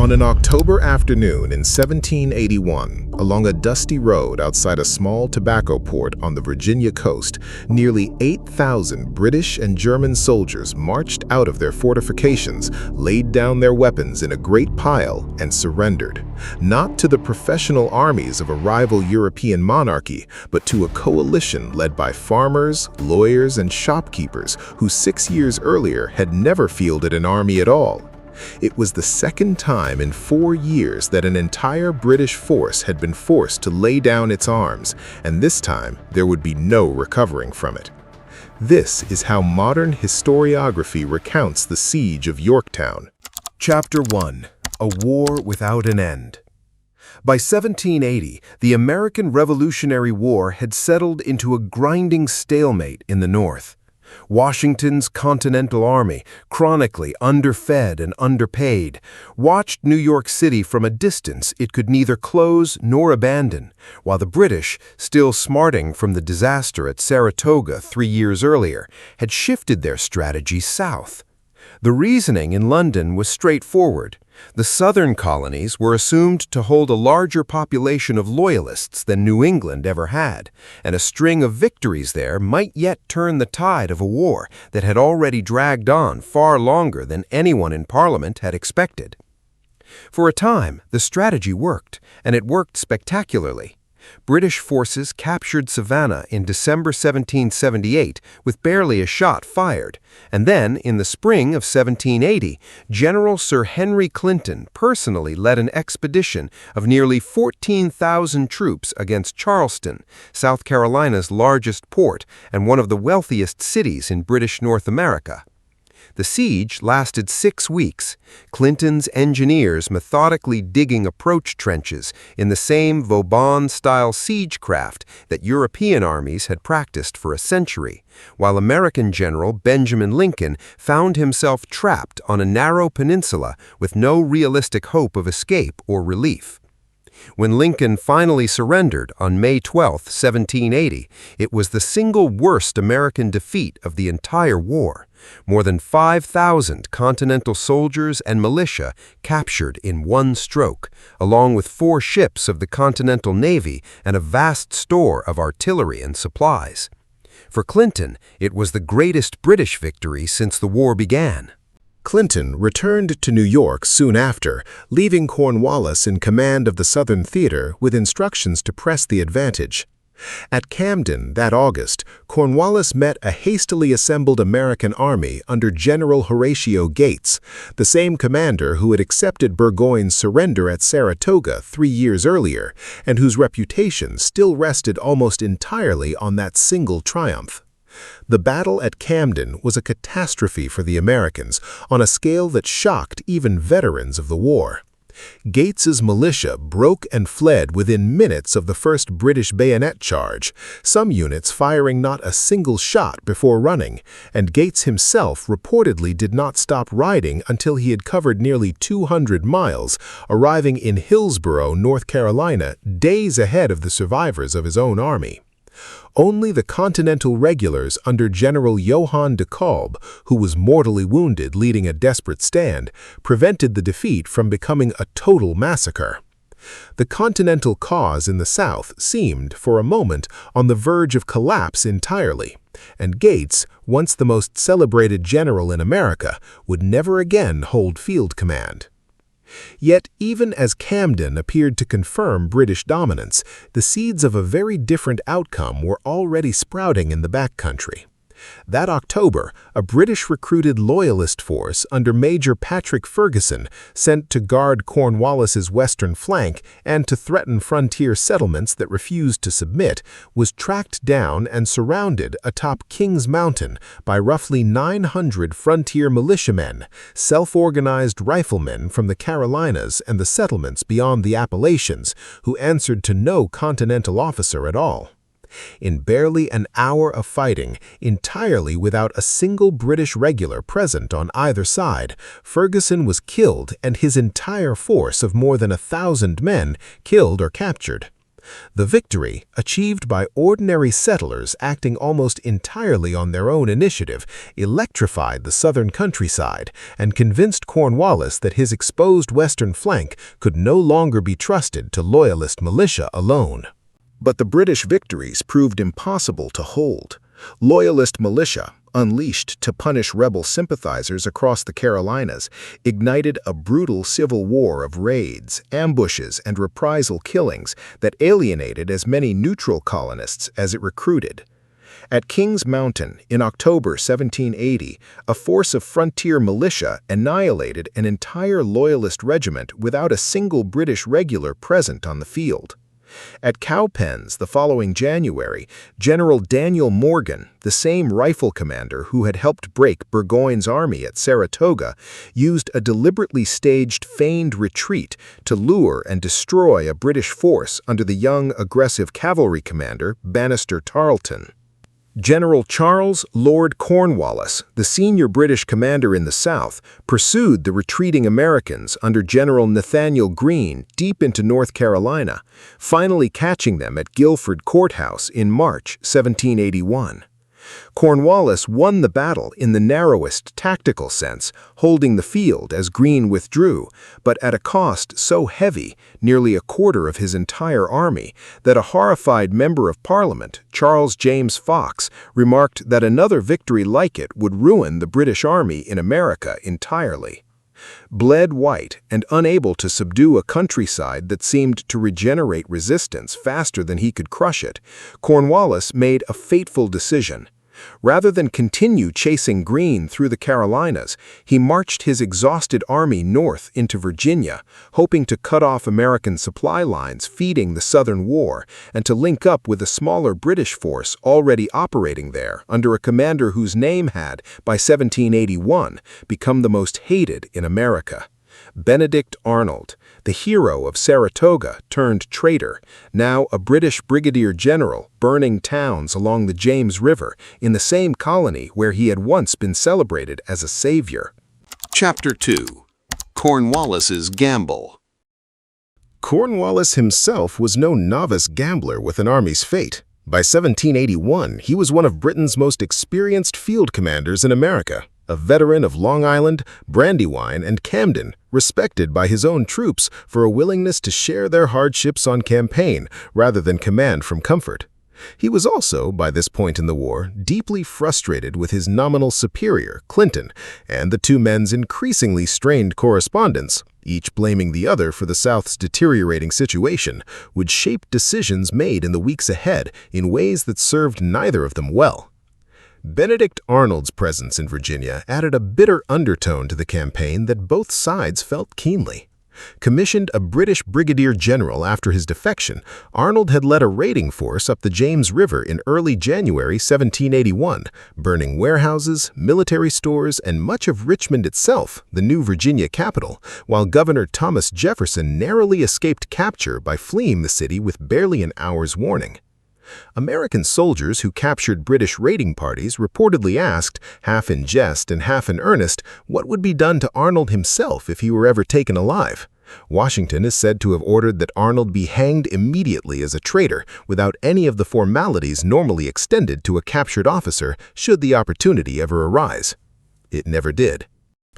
On an October afternoon in 1781, along a dusty road outside a small tobacco port on the Virginia coast, nearly 8,000 British and German soldiers marched out of their fortifications, laid down their weapons in a great pile, and surrendered, not to the professional armies of a rival European monarchy, but to a coalition led by farmers, lawyers, and shopkeepers who 6 years earlier had never fielded an army at all. It was the second time in 4 years that an entire British force had been forced to lay down its arms, and this time there would be no recovering from it. This is how modern historiography recounts the Siege of Yorktown. Chapter 1: A War Without an End. By 1780, the American Revolutionary War had settled into a grinding stalemate in the North. Washington's Continental Army, chronically underfed and underpaid, watched New York City from a distance it could neither close nor abandon, while the British, still smarting from the disaster at Saratoga 3 years earlier, had shifted their strategy south. The reasoning in London was straightforward. The southern colonies were assumed to hold a larger population of loyalists than New England ever had, and a string of victories there might yet turn the tide of a war that had already dragged on far longer than anyone in Parliament had expected. For a time, the strategy worked, and it worked spectacularly. British forces captured Savannah in December 1778 with barely a shot fired, and then, in the spring of 1780, General Sir Henry Clinton personally led an expedition of nearly 14,000 troops against Charleston, South Carolina's largest port and one of the wealthiest cities in British North America. The siege lasted 6 weeks, Clinton's engineers methodically digging approach trenches in the same Vauban-style siegecraft that European armies had practiced for a century, while American General Benjamin Lincoln found himself trapped on a narrow peninsula with no realistic hope of escape or relief. When Lincoln finally surrendered on May 12, 1780, it was the single worst American defeat of the entire war. More than 5,000 Continental soldiers and militia captured in one stroke, along with 4 ships of the Continental Navy and a vast store of artillery and supplies. For Clinton, it was the greatest British victory since the war began. Clinton returned to New York soon after, leaving Cornwallis in command of the Southern Theater with instructions to press the advantage. At Camden that August, Cornwallis met a hastily assembled American army under General Horatio Gates, the same commander who had accepted Burgoyne's surrender at Saratoga 3 years earlier, and whose reputation still rested almost entirely on that single triumph. The battle at Camden was a catastrophe for the Americans on a scale that shocked even veterans of the war. Gates's militia broke and fled within minutes of the first British bayonet charge, some units firing not a single shot before running, and Gates himself reportedly did not stop riding until he had covered nearly 200 miles, arriving in Hillsborough, North Carolina, days ahead of the survivors of his own army. Only the Continental regulars under General Johann de Kalb, who was mortally wounded leading a desperate stand, prevented the defeat from becoming a total massacre. The Continental cause in the South seemed, for a moment, on the verge of collapse entirely, and Gates, once the most celebrated general in America, would never again hold field command. Yet, even as Camden appeared to confirm British dominance, the seeds of a very different outcome were already sprouting in the backcountry. That October, a British-recruited loyalist force under Major Patrick Ferguson, sent to guard Cornwallis's western flank and to threaten frontier settlements that refused to submit, was tracked down and surrounded atop Kings Mountain by roughly 900 frontier militiamen, self-organized riflemen from the Carolinas and the settlements beyond the Appalachians, who answered to no Continental officer at all. In barely an hour of fighting, entirely without a single British regular present on either side, Ferguson was killed and his entire force of more than 1,000 men killed or captured. The victory, achieved by ordinary settlers acting almost entirely on their own initiative, electrified the southern countryside and convinced Cornwallis that his exposed western flank could no longer be trusted to loyalist militia alone. But the British victories proved impossible to hold. Loyalist militia, unleashed to punish rebel sympathizers across the Carolinas, ignited a brutal civil war of raids, ambushes, and reprisal killings that alienated as many neutral colonists as it recruited. At Kings Mountain, in October 1780, a force of frontier militia annihilated an entire Loyalist regiment without a single British regular present on the field. At Cowpens the following January, General Daniel Morgan, the same rifle commander who had helped break Burgoyne's army at Saratoga, used a deliberately staged feigned retreat to lure and destroy a British force under the young, aggressive cavalry commander Banastre Tarleton. General Charles Lord Cornwallis, the senior British commander in the South, pursued the retreating Americans under General Nathaniel Greene deep into North Carolina, finally catching them at Guilford Courthouse in March 1781. Cornwallis won the battle in the narrowest tactical sense, holding the field as Greene withdrew, but at a cost so heavy, nearly a quarter of his entire army, that a horrified member of Parliament, Charles James Fox, remarked that another victory like it would ruin the British Army in America entirely. Bled white and unable to subdue a countryside that seemed to regenerate resistance faster than he could crush it, Cornwallis made a fateful decision. Rather than continue chasing Greene through the Carolinas, he marched his exhausted army north into Virginia, hoping to cut off American supply lines feeding the Southern War and to link up with a smaller British force already operating there under a commander whose name had, by 1781, become the most hated in America. Benedict Arnold, the hero of Saratoga turned traitor, now a British brigadier general burning towns along the James River in the same colony where he had once been celebrated as a savior. Chapter 2. Cornwallis's Gamble. Cornwallis himself was no novice gambler with an army's fate. By 1781, he was one of Britain's most experienced field commanders in America, a veteran of Long Island, Brandywine, and Camden, respected by his own troops for a willingness to share their hardships on campaign rather than command from comfort. He was also, by this point in the war, deeply frustrated with his nominal superior, Clinton, and the two men's increasingly strained correspondence, each blaming the other for the South's deteriorating situation, would shape decisions made in the weeks ahead in ways that served neither of them well. Benedict Arnold's presence in Virginia added a bitter undertone to the campaign that both sides felt keenly. Commissioned a British brigadier general after his defection, Arnold had led a raiding force up the James River in early January 1781, burning warehouses, military stores, and much of Richmond itself, the new Virginia capital, while Governor Thomas Jefferson narrowly escaped capture by fleeing the city with barely an hour's warning. American soldiers who captured British raiding parties reportedly asked, half in jest and half in earnest, what would be done to Arnold himself if he were ever taken alive. Washington is said to have ordered that Arnold be hanged immediately as a traitor, without any of the formalities normally extended to a captured officer should the opportunity ever arise. It never did.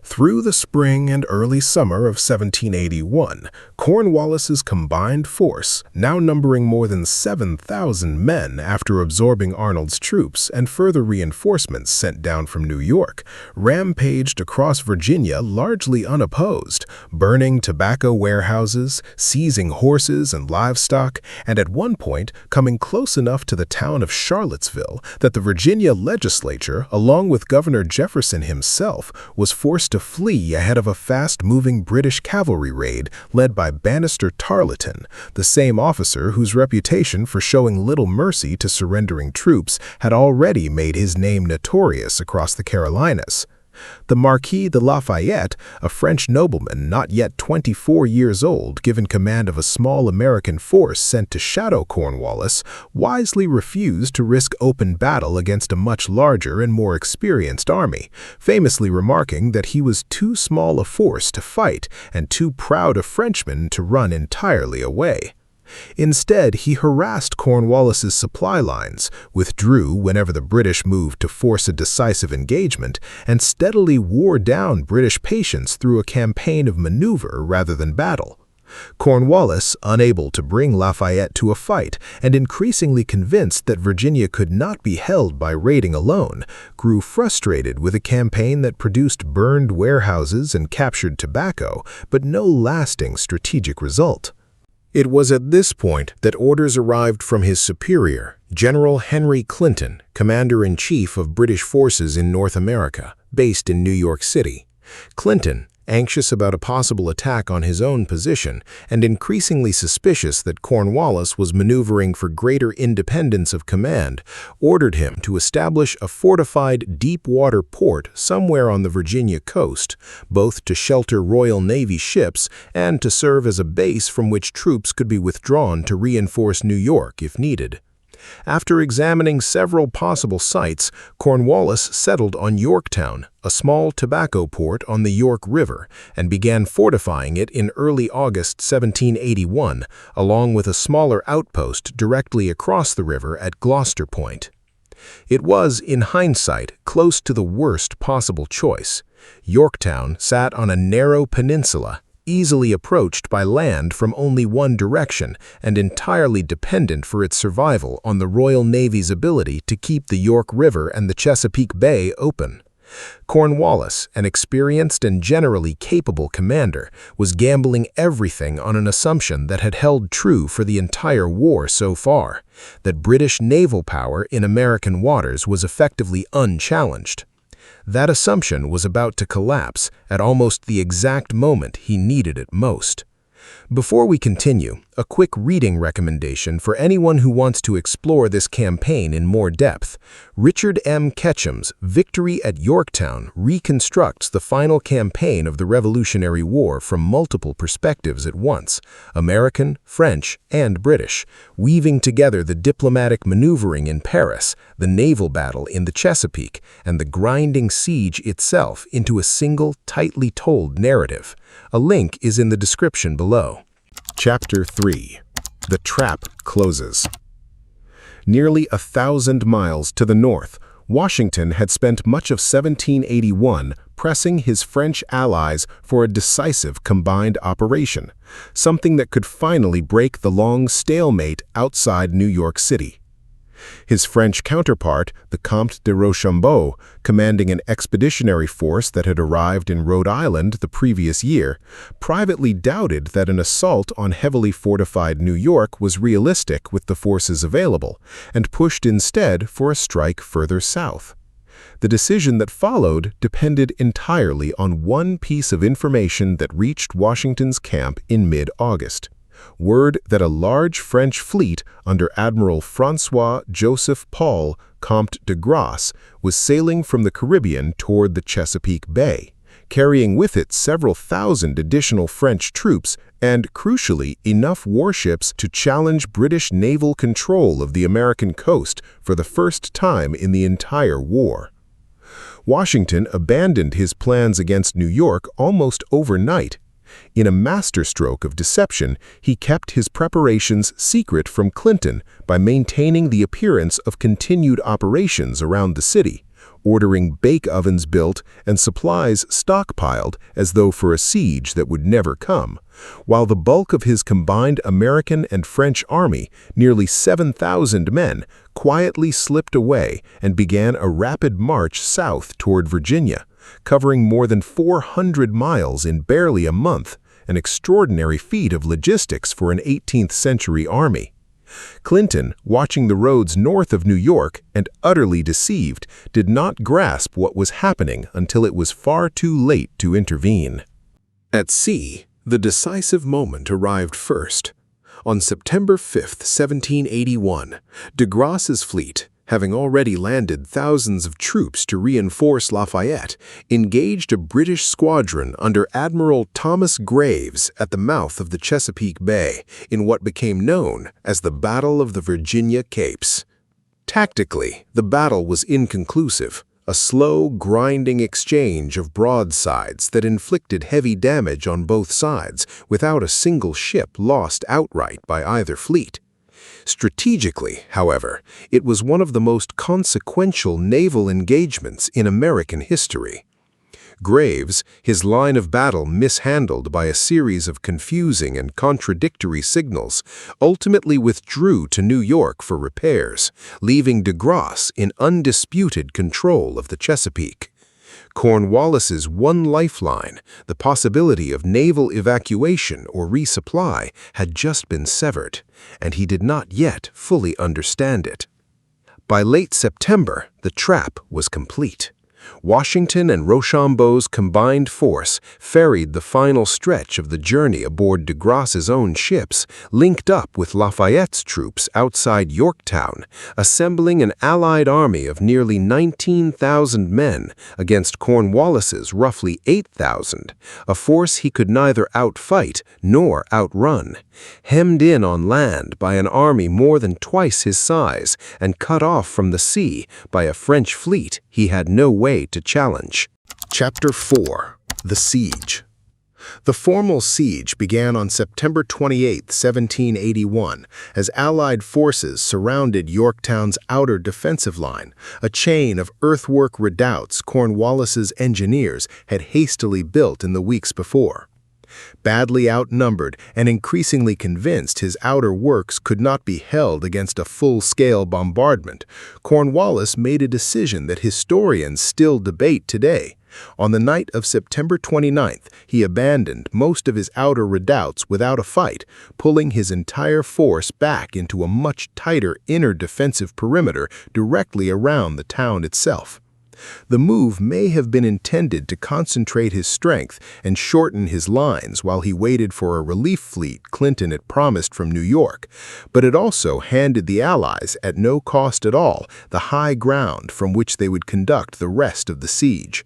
Through the spring and early summer of 1781, Cornwallis's combined force, now numbering more than 7,000 men after absorbing Arnold's troops and further reinforcements sent down from New York, rampaged across Virginia largely unopposed, burning tobacco warehouses, seizing horses and livestock, and at one point coming close enough to the town of Charlottesville that the Virginia legislature, along with Governor Jefferson himself, was forced to flee ahead of a fast-moving British cavalry raid led by Banastre Tarleton, the same officer whose reputation for showing little mercy to surrendering troops had already made his name notorious across the Carolinas. The Marquis de Lafayette, a French nobleman not yet 24 years old given command of a small American force sent to shadow Cornwallis, wisely refused to risk open battle against a much larger and more experienced army, famously remarking that he was too small a force to fight and too proud a Frenchman to run entirely away. Instead, he harassed Cornwallis's supply lines, withdrew whenever the British moved to force a decisive engagement, and steadily wore down British patience through a campaign of maneuver rather than battle. Cornwallis, unable to bring Lafayette to a fight and increasingly convinced that Virginia could not be held by raiding alone, grew frustrated with a campaign that produced burned warehouses and captured tobacco, but no lasting strategic result. It was at this point that orders arrived from his superior, General Henry Clinton, Commander-in-Chief of British forces in North America, based in New York City. Clinton, anxious about a possible attack on his own position and increasingly suspicious that Cornwallis was maneuvering for greater independence of command, ordered him to establish a fortified deep-water port somewhere on the Virginia coast, both to shelter Royal Navy ships and to serve as a base from which troops could be withdrawn to reinforce New York if needed. After examining several possible sites, Cornwallis settled on Yorktown, a small tobacco port on the York River, and began fortifying it in early August 1781, along with a smaller outpost directly across the river at Gloucester Point. It was, in hindsight, close to the worst possible choice. Yorktown sat on a narrow peninsula, easily approached by land from only one direction and entirely dependent for its survival on the Royal Navy's ability to keep the York River and the Chesapeake Bay open. Cornwallis, an experienced and generally capable commander, was gambling everything on an assumption that had held true for the entire war so far, that British naval power in American waters was effectively unchallenged. That assumption was about to collapse at almost the exact moment he needed it most. Before we continue, a quick reading recommendation for anyone who wants to explore this campaign in more depth. Richard M. Ketchum's Victory at Yorktown reconstructs the final campaign of the Revolutionary War from multiple perspectives at once, American, French, and British, weaving together the diplomatic maneuvering in Paris, the naval battle in the Chesapeake, and the grinding siege itself into a single, tightly told narrative. A link is in the description below. Chapter 3. The Trap Closes. Nearly 1,000 miles to the north, Washington had spent much of 1781 pressing his French allies for a decisive combined operation, something that could finally break the long stalemate outside New York City. His French counterpart, the Comte de Rochambeau, commanding an expeditionary force that had arrived in Rhode Island the previous year, privately doubted that an assault on heavily fortified New York was realistic with the forces available, and pushed instead for a strike further south. The decision that followed depended entirely on one piece of information that reached Washington's camp in mid-August. Word that a large French fleet under Admiral François-Joseph Paul, Comte de Grasse, was sailing from the Caribbean toward the Chesapeake Bay, carrying with it several thousand additional French troops and, crucially, enough warships to challenge British naval control of the American coast for the first time in the entire war. Washington abandoned his plans against New York almost overnight. In a masterstroke of deception, he kept his preparations secret from Clinton by maintaining the appearance of continued operations around the city, ordering bake ovens built and supplies stockpiled as though for a siege that would never come, while the bulk of his combined American and French army, nearly 7,000 men, quietly slipped away and began a rapid march south toward Virginia, covering more than 400 miles in barely a month, an extraordinary feat of logistics for an 18th-century army. Clinton, watching the roads north of New York and utterly deceived, did not grasp what was happening until it was far too late to intervene. At sea, the decisive moment arrived first. On September 5, 1781, de Grasse's fleet, having already landed thousands of troops to reinforce Lafayette, engaged a British squadron under Admiral Thomas Graves at the mouth of the Chesapeake Bay in what became known as the Battle of the Virginia Capes. Tactically, the battle was inconclusive. a slow, grinding exchange of broadsides that inflicted heavy damage on both sides without a single ship lost outright by either fleet. Strategically, however, it was one of the most consequential naval engagements in American history. Graves, his line of battle mishandled by a series of confusing and contradictory signals, ultimately withdrew to New York for repairs, leaving de Grasse in undisputed control of the Chesapeake. Cornwallis's one lifeline, the possibility of naval evacuation or resupply, had just been severed, and he did not yet fully understand it. By late September, the trap was complete. Washington and Rochambeau's combined force ferried the final stretch of the journey aboard de Grasse's own ships, linked up with Lafayette's troops outside Yorktown, assembling an allied army of nearly 19,000 men against Cornwallis's roughly 8,000, a force he could neither outfight nor outrun. Hemmed in on land by an army more than twice his size and cut off from the sea by a French fleet he had no way to challenge. Chapter 4. The Siege. The formal siege began on September 28, 1781, as Allied forces surrounded Yorktown's outer defensive line, a chain of earthwork redoubts Cornwallis's engineers had hastily built in the weeks before. Badly outnumbered and increasingly convinced his outer works could not be held against a full-scale bombardment, Cornwallis made a decision that historians still debate today. On the night of September 29th, he abandoned most of his outer redoubts without a fight, pulling his entire force back into a much tighter inner defensive perimeter directly around the town itself. The move may have been intended to concentrate his strength and shorten his lines while he waited for a relief fleet Clinton had promised from New York, but it also handed the Allies, at no cost at all, the high ground from which they would conduct the rest of the siege.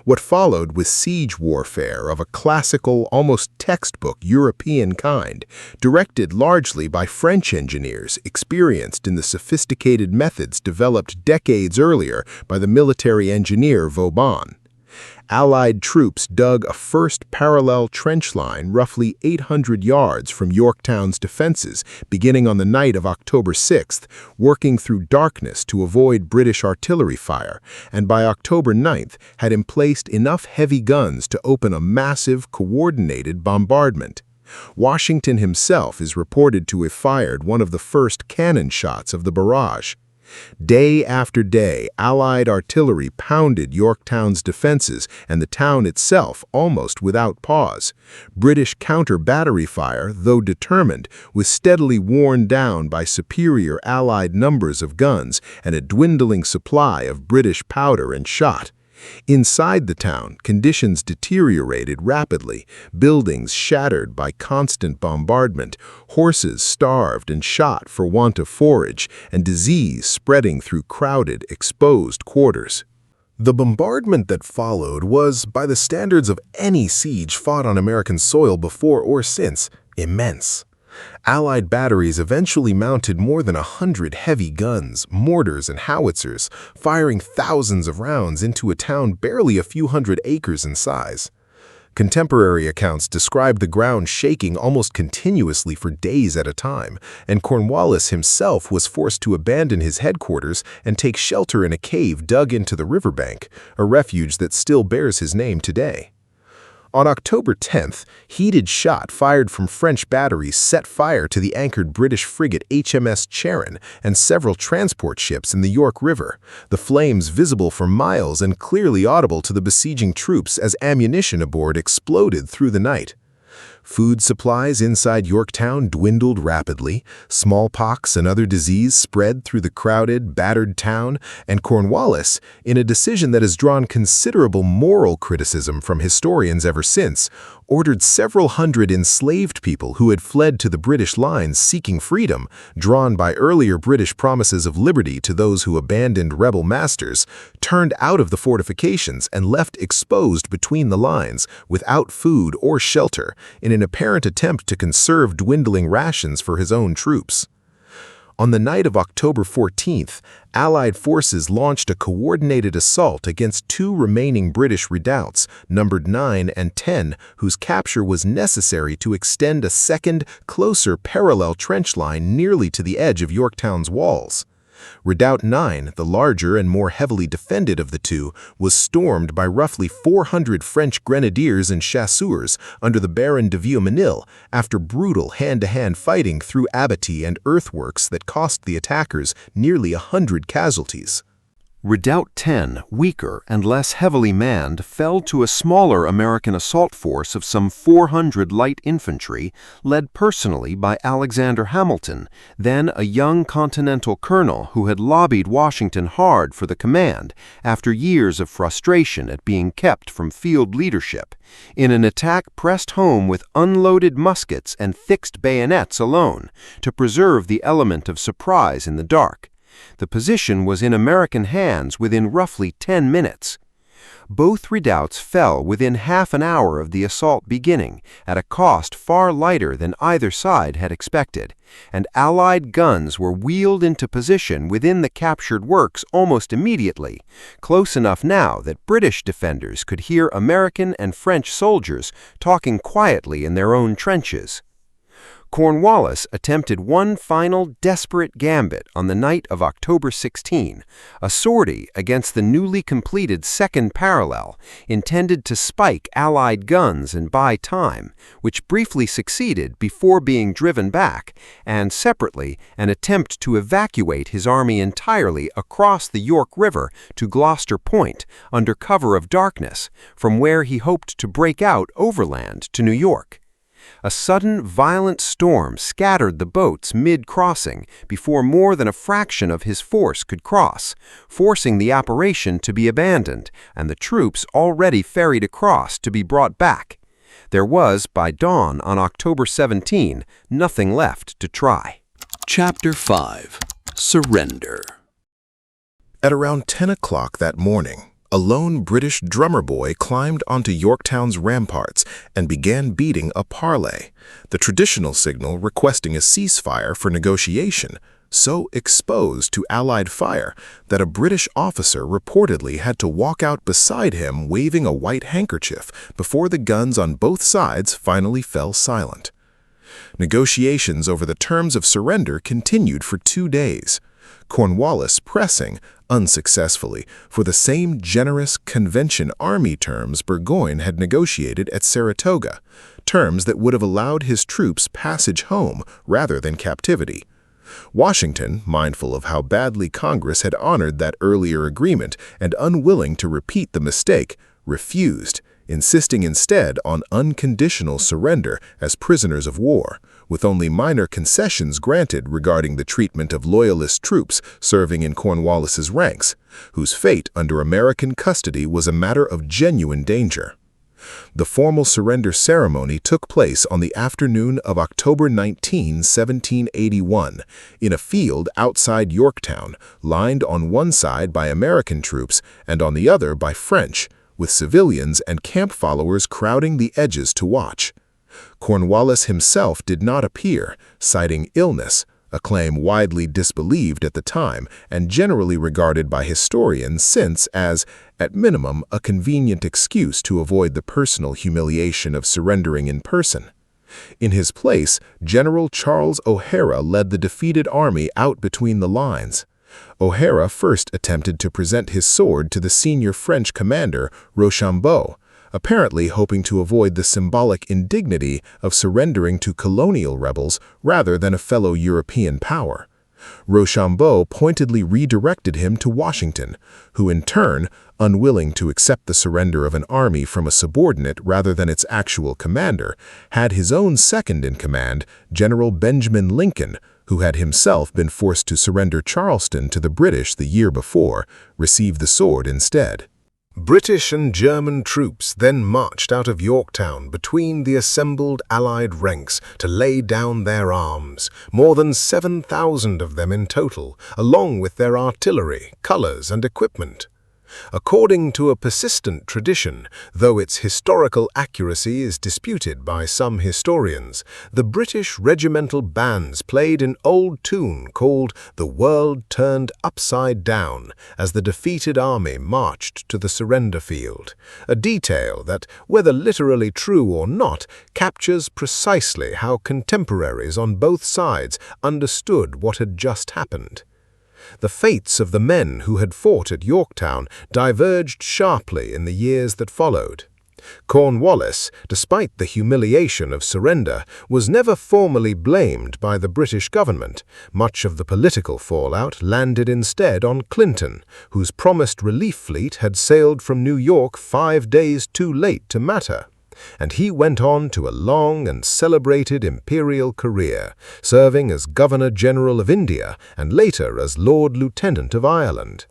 What followed was siege warfare of a classical, almost textbook European kind, directed largely by French engineers experienced in the sophisticated methods developed decades earlier by the military engineer Vauban. Allied troops dug a first parallel trench line roughly 800 yards from Yorktown's defenses beginning on the night of October 6th, working through darkness to avoid British artillery fire, and by October 9th had emplaced enough heavy guns to open a massive, coordinated bombardment. Washington himself is reported to have fired one of the first cannon shots of the barrage. Day after day, Allied artillery pounded Yorktown's defenses and the town itself almost without pause. British counter-battery fire, though determined, was steadily worn down by superior Allied numbers of guns and a dwindling supply of British powder and shot. Inside the town, conditions deteriorated rapidly, buildings shattered by constant bombardment, horses starved and shot for want of forage, and disease spreading through crowded, exposed quarters. The bombardment that followed was, by the standards of any siege fought on American soil before or since, immense. Allied batteries eventually mounted more than 100 heavy guns, mortars, and howitzers, firing thousands of rounds into a town barely a few hundred acres in size. Contemporary accounts describe the ground shaking almost continuously for days at a time, and Cornwallis himself was forced to abandon his headquarters and take shelter in a cave dug into the riverbank, a refuge that still bears his name today. On October 10th, heated shot fired from French batteries set fire to the anchored British frigate HMS Charon and several transport ships in the York River, the flames visible for miles and clearly audible to the besieging troops as ammunition aboard exploded through the night. Food supplies inside Yorktown dwindled rapidly, smallpox and other disease spread through the crowded, battered town, and Cornwallis, in a decision that has drawn considerable moral criticism from historians ever since, ordered several hundred enslaved people who had fled to the British lines seeking freedom, drawn by earlier British promises of liberty to those who abandoned rebel masters, turned out of the fortifications and left exposed between the lines, without food or shelter, in an apparent attempt to conserve dwindling rations for his own troops. On the night of October 14th, Allied forces launched a coordinated assault against two remaining British redoubts, numbered 9 and 10, whose capture was necessary to extend a second, closer parallel trench line nearly to the edge of Yorktown's walls. Redoubt 9, the larger and more heavily defended of the two, was stormed by roughly 400 French grenadiers and chasseurs under the Baron de Viomenil after brutal hand-to-hand fighting through abattis and earthworks that cost the attackers nearly 100 casualties. Redoubt 10, weaker and less heavily manned, fell to a smaller American assault force of some 400 light infantry, led personally by Alexander Hamilton, then a young Continental colonel who had lobbied Washington hard for the command after years of frustration at being kept from field leadership, in an attack pressed home with unloaded muskets and fixed bayonets alone to preserve the element of surprise in the dark. The position was in American hands within roughly 10 minutes. Both redoubts fell within half an hour of the assault beginning, at a cost far lighter than either side had expected, and Allied guns were wheeled into position within the captured works almost immediately, close enough now that British defenders could hear American and French soldiers talking quietly in their own trenches. Cornwallis attempted one final desperate gambit on the night of October 16, a sortie against the newly completed second parallel, intended to spike Allied guns and buy time, which briefly succeeded before being driven back, and separately an attempt to evacuate his army entirely across the York River to Gloucester Point under cover of darkness, from where he hoped to break out overland to New York. A sudden, violent storm scattered the boats mid-crossing before more than a fraction of his force could cross, forcing the operation to be abandoned and the troops already ferried across to be brought back. There was, by dawn on October 17, nothing left to try. Chapter 5. Surrender. At around 10 o'clock that morning, a lone British drummer boy climbed onto Yorktown's ramparts and began beating a parley, the traditional signal requesting a ceasefire for negotiation, so exposed to Allied fire that a British officer reportedly had to walk out beside him waving a white handkerchief before the guns on both sides finally fell silent. Negotiations over the terms of surrender continued for 2 days, Cornwallis pressing, unsuccessfully, for the same generous convention army terms Burgoyne had negotiated at Saratoga, terms that would have allowed his troops passage home rather than captivity. Washington, mindful of how badly Congress had honored that earlier agreement and unwilling to repeat the mistake, refused, insisting instead on unconditional surrender as prisoners of war, with only minor concessions granted regarding the treatment of Loyalist troops serving in Cornwallis's ranks, whose fate under American custody was a matter of genuine danger. The formal surrender ceremony took place on the afternoon of October 19, 1781, in a field outside Yorktown, lined on one side by American troops and on the other by French, with civilians and camp followers crowding the edges to watch. Cornwallis himself did not appear, citing illness, a claim widely disbelieved at the time and generally regarded by historians since as, at minimum, a convenient excuse to avoid the personal humiliation of surrendering in person. In his place, General Charles O'Hara led the defeated army out between the lines. O'Hara first attempted to present his sword to the senior French commander, Rochambeau, apparently hoping to avoid the symbolic indignity of surrendering to colonial rebels rather than a fellow European power. Rochambeau pointedly redirected him to Washington, who in turn, unwilling to accept the surrender of an army from a subordinate rather than its actual commander, had his own second-in-command, General Benjamin Lincoln, who had himself been forced to surrender Charleston to the British the year before, receive the sword instead. British and German troops then marched out of Yorktown between the assembled Allied ranks to lay down their arms, more than 7,000 of them in total, along with their artillery, colors, and equipment. According to a persistent tradition, though its historical accuracy is disputed by some historians, the British regimental bands played an old tune called "The World Turned Upside Down" as the defeated army marched to the surrender field, a detail that, whether literally true or not, captures precisely how contemporaries on both sides understood what had just happened. The fates of the men who had fought at Yorktown diverged sharply in the years that followed. Cornwallis, despite the humiliation of surrender, was never formally blamed by the British government. Much of the political fallout landed instead on Clinton, whose promised relief fleet had sailed from New York 5 days too late to matter. And he went on to a long and celebrated imperial career, serving as Governor-General of India and later as Lord Lieutenant of Ireland.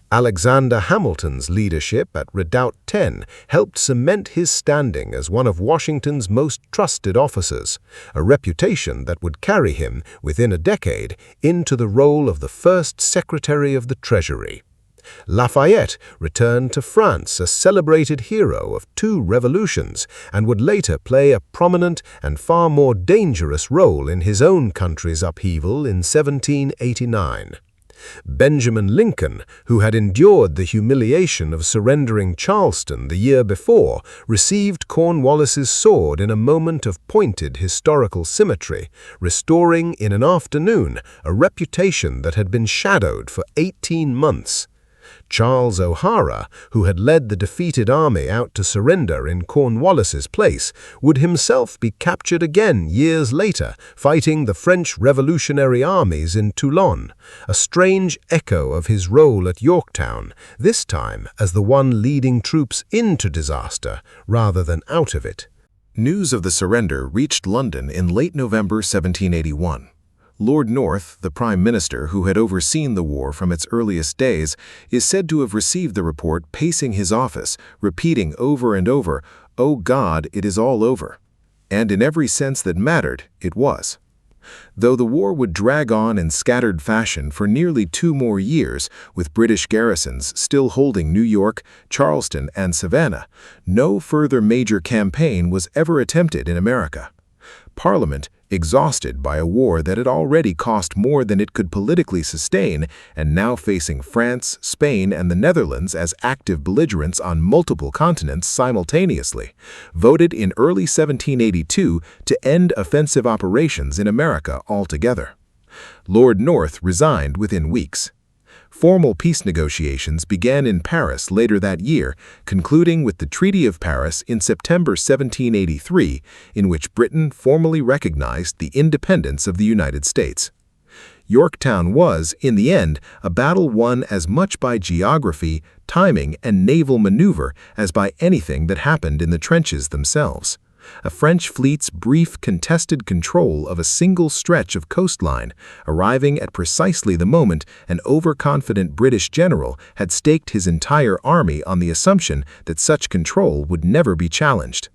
Alexander Hamilton's leadership at Redoubt 10 helped cement his standing as one of Washington's most trusted officers, a reputation that would carry him, within a decade, into the role of the first Secretary of the Treasury. Lafayette returned to France a celebrated hero of 2 revolutions and would later play a prominent and far more dangerous role in his own country's upheaval in 1789. Benjamin Lincoln, who had endured the humiliation of surrendering Charleston the year before, received Cornwallis's sword in a moment of pointed historical symmetry, restoring in an afternoon a reputation that had been shadowed for 18 months. Charles O'Hara, who had led the defeated army out to surrender in Cornwallis's place, would himself be captured again years later, fighting the French Revolutionary armies in Toulon, a strange echo of his role at Yorktown, this time as the one leading troops into disaster rather than out of it. News of the surrender reached London in late November 1781. Lord North, the Prime Minister who had overseen the war from its earliest days, is said to have received the report pacing his office, repeating over and over, "Oh God, it is all over." And in every sense that mattered, it was. Though the war would drag on in scattered fashion for nearly 2 more years, with British garrisons still holding New York, Charleston, and Savannah, no further major campaign was ever attempted in America. Parliament, exhausted by a war that had already cost more than it could politically sustain, and now facing France, Spain, and the Netherlands as active belligerents on multiple continents simultaneously, voted in early 1782 to end offensive operations in America altogether. Lord North resigned within weeks. Formal peace negotiations began in Paris later that year, concluding with the Treaty of Paris in September 1783, in which Britain formally recognized the independence of the United States. Yorktown was, in the end, a battle won as much by geography, timing, and naval maneuver as by anything that happened in the trenches themselves. A French fleet's brief contested control of a single stretch of coastline, arriving at precisely the moment an overconfident British general had staked his entire army on the assumption that such control would never be challenged.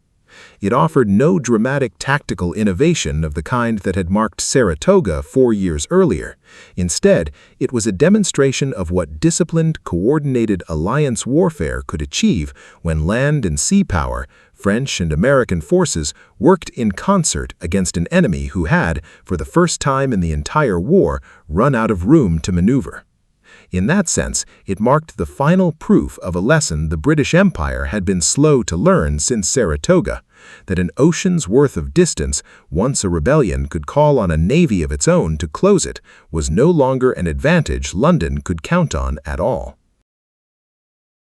It offered no dramatic tactical innovation of the kind that had marked Saratoga 4 years earlier. Instead, it was a demonstration of what disciplined, coordinated alliance warfare could achieve when land and sea power, French and American forces, worked in concert against an enemy who had, for the first time in the entire war, run out of room to maneuver. In that sense, it marked the final proof of a lesson the British Empire had been slow to learn since Saratoga, that an ocean's worth of distance, once a rebellion could call on a navy of its own to close it, was no longer an advantage London could count on at all.